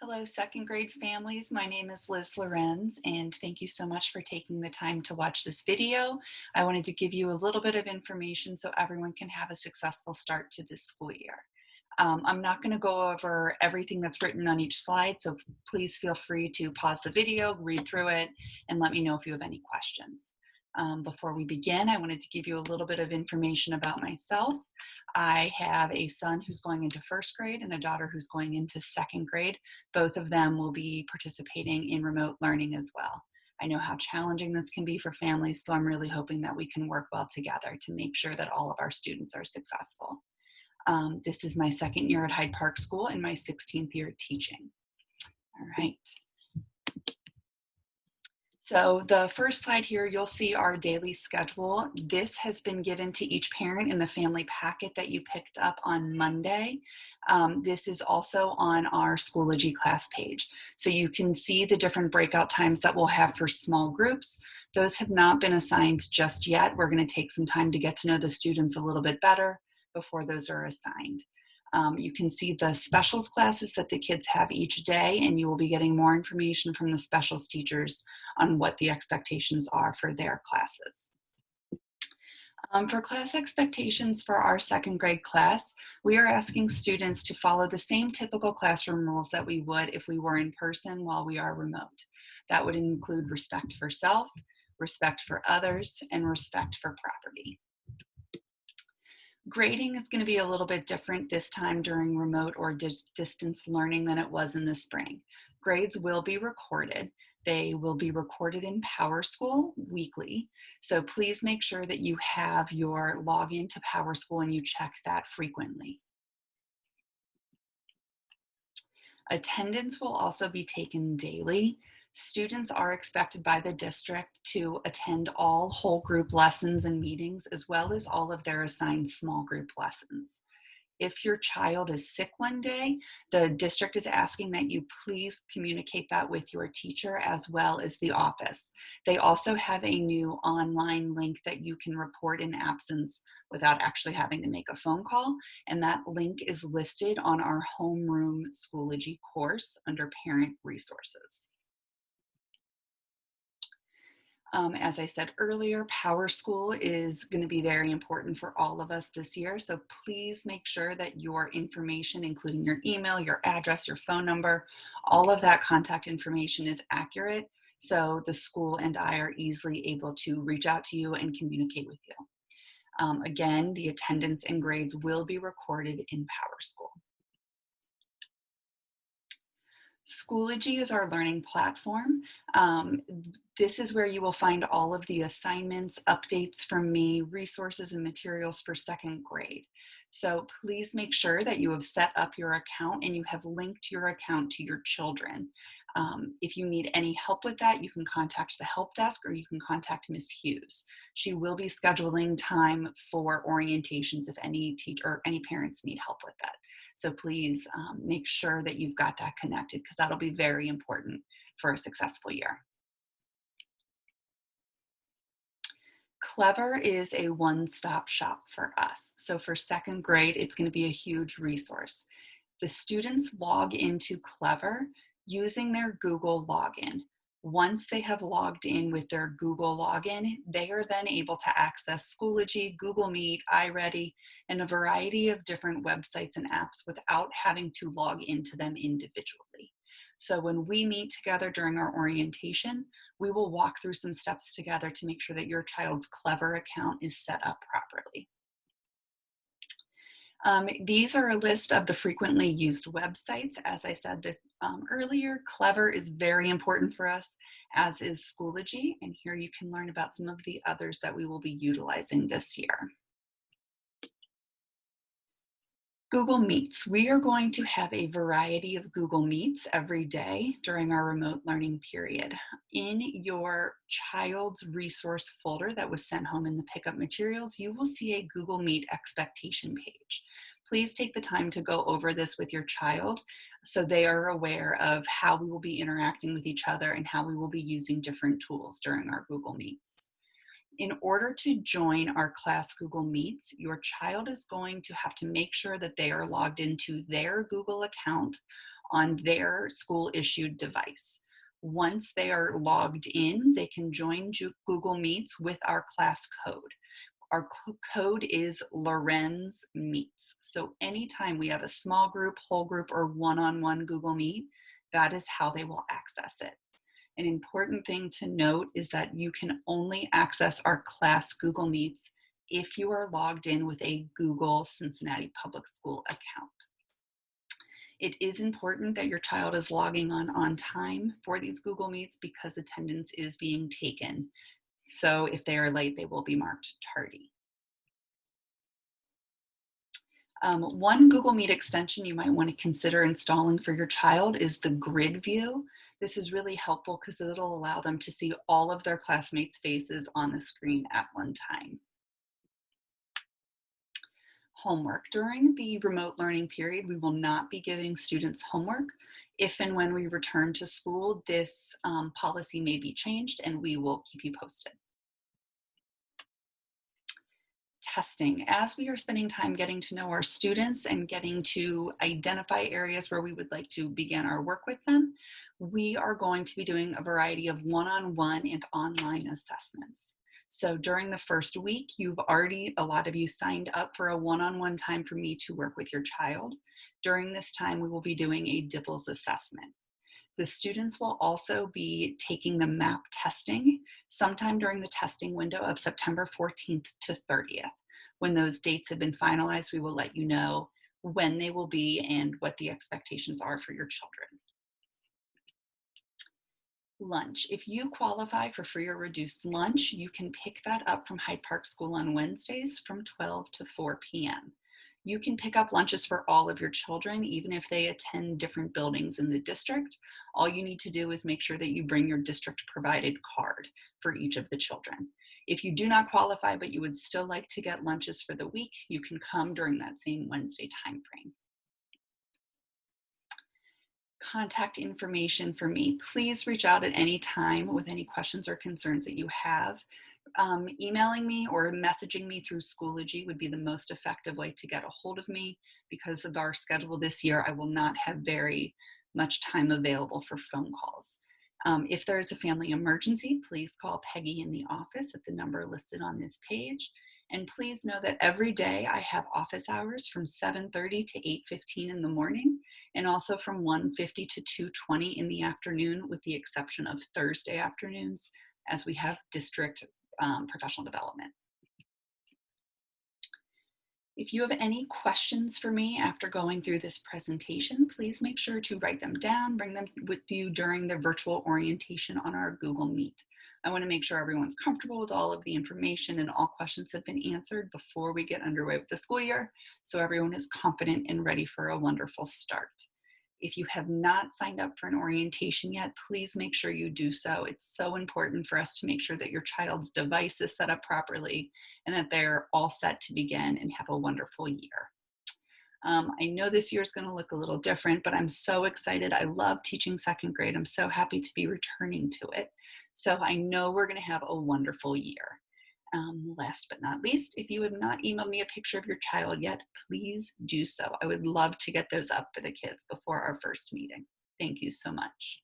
Hello, second grade families. My name is Liz Lorenz, and thank you so much for taking the time to watch this video. I wanted to give you a little bit of information so everyone can have a successful start to this school year. I'm not going to go over everything that's written on each slide, so please feel free to pause the video, read through it, and let me know if you have any questions. Before we begin, I wanted to give you a little bit of information about myself. I have a son who's going into first grade and a daughter who's going into second grade. Both of them will be participating in remote learning as well. I know how challenging this can be for families, so I'm really hoping that we can work well together to make sure that all of our students are successful. This is my second year at Hyde Park School and my 16th year teaching. All right. So the first slide here, you'll see our daily schedule. This has been given to each parent in the family packet that you picked up on Monday. This is also on our Schoology class page. So you can see the different breakout times that we'll have for small groups. Those have not been assigned just yet. We're going to take some time to get to know the students a little bit better before those are assigned. You can see the specials classes that the kids have each day, and you will be getting more information from the specials teachers on what the expectations are for their classes. For class expectations for our second grade class, we are asking students to follow the same typical classroom rules that we would if we were in person while we are remote. That would include respect for self, respect for others, and respect for property. Grading is going to be a little bit different this time during remote or distance learning than it was in the spring. Grades will be recorded. They will be recorded in PowerSchool weekly. So please make sure that you have your login to PowerSchool and you check that frequently. Attendance will also be taken daily. Students are expected by the district to attend all whole group lessons and meetings, as well as all of their assigned small group lessons. If your child is sick one day, the district is asking that you please communicate that with your teacher as well as the office. They also have a new online link that you can report in absence without actually having to make a phone call, and that link is listed on our homeroom Schoology course under Parent Resources. As I said earlier, PowerSchool is going to be very important for all of us this year. So please make sure that your information, including your email, your address, your phone number, all of that contact information is accurate. So the school and I are easily able to reach out to you and communicate with you. Again, the attendance and grades will be recorded in PowerSchool. Schoology is our learning platform. This is where you will find all of the assignments, updates from me, resources and materials for second grade. So please make sure that you have set up your account and you have linked your account to your children. If you need any help with that, you can contact the help desk or you can contact Ms. Hughes. She will be scheduling time for orientations if any teacher or any parents need help with that. So please make sure that you've got that connected because that'll be very important for a successful year. Clever is a one-stop shop for us. So for second grade, it's going to be a huge resource. The students log into Clever using their Google login. Once they have logged in with their Google login, they are then able to access Schoology, Google Meet, iReady, and a variety of different websites and apps without having to log into them individually. So when we meet together during our orientation, we will walk through some steps together to make sure that your child's Clever account is set up properly. These are a list of the frequently used websites. As I said earlier, Clever is very important for us, as is Schoology, and here you can learn about some of the others that we will be utilizing this year. Google Meets. We are going to have a variety of Google Meets every day during our remote learning period. In your child's resource folder that was sent home in the pickup materials, you will see a Google Meet expectation page. Please take the time to go over this with your child so they are aware of how we will be interacting with each other and how we will be using different tools during our Google Meets. In order to join our class Google Meets, your child is going to have to make sure that they are logged into their Google account on their school-issued device. Once they are logged in, they can join Google Meets with our class code. Our code is Lorenz Meets. So anytime we have a small group, whole group, or one-on-one Google Meet, that is how they will access it. An important thing to note is that you can only access our class Google Meets if you are logged in with a Google Cincinnati Public School account. It is important that your child is logging on time for these Google Meets because attendance is being taken. So if they are late, they will be marked tardy. One Google Meet extension you might want to consider installing for your child is the grid view. This is really helpful because it'll allow them to see all of their classmates' faces on the screen at one time. Homework. During the remote learning period, we will not be giving students homework. If and when we return to school, this policy may be changed and we will keep you posted. Testing. As we are spending time getting to know our students and getting to identify areas where we would like to begin our work with them, we are going to be doing a variety of one-on-one and online assessments. So during the first week, a lot of you signed up for a one-on-one time for me to work with your child. During this time, we will be doing a DIPPLS assessment. The students will also be taking the MAP testing sometime during the testing window of September 14th to 30th. When those dates have been finalized, we will let you know when they will be and what the expectations are for your children. Lunch. If you qualify for free or reduced lunch, you can pick that up from Hyde Park School on Wednesdays from 12 to 4 p.m. You can pick up lunches for all of your children, even if they attend different buildings in the district. All you need to do is make sure that you bring your district provided card for each of the children. If you do not qualify, but you would still like to get lunches for the week, you can come during that same Wednesday timeframe. Contact information for me. Please reach out at any time with any questions or concerns that you have. Emailing me or messaging me through Schoology would be the most effective way to get a hold of me. Because of our schedule this year, I will not have very much time available for phone calls. If there is a family emergency, please call Peggy in the office at the number listed on this page. And please know that every day I have office hours from 7:30 to 8:15 in the morning, and also from 1:50 to 2:20 in the afternoon, with the exception of Thursday afternoons, as we have district professional development. If you have any questions for me after going through this presentation, please make sure to write them down, bring them with you during the virtual orientation on our Google Meet. I want to make sure everyone's comfortable with all of the information and all questions have been answered before we get underway with the school year, so everyone is confident and ready for a wonderful start. If you have not signed up for an orientation yet, please make sure you do so. It's so important for us to make sure that your child's device is set up properly and that they're all set to begin and have a wonderful year. I know this year is going to look a little different, but I'm so excited. I love teaching second grade. I'm so happy to be returning to it. So I know we're going to have a wonderful year. Last but not least, if you have not emailed me a picture of your child yet, please do so. I would love to get those up for the kids before our first meeting. Thank you so much.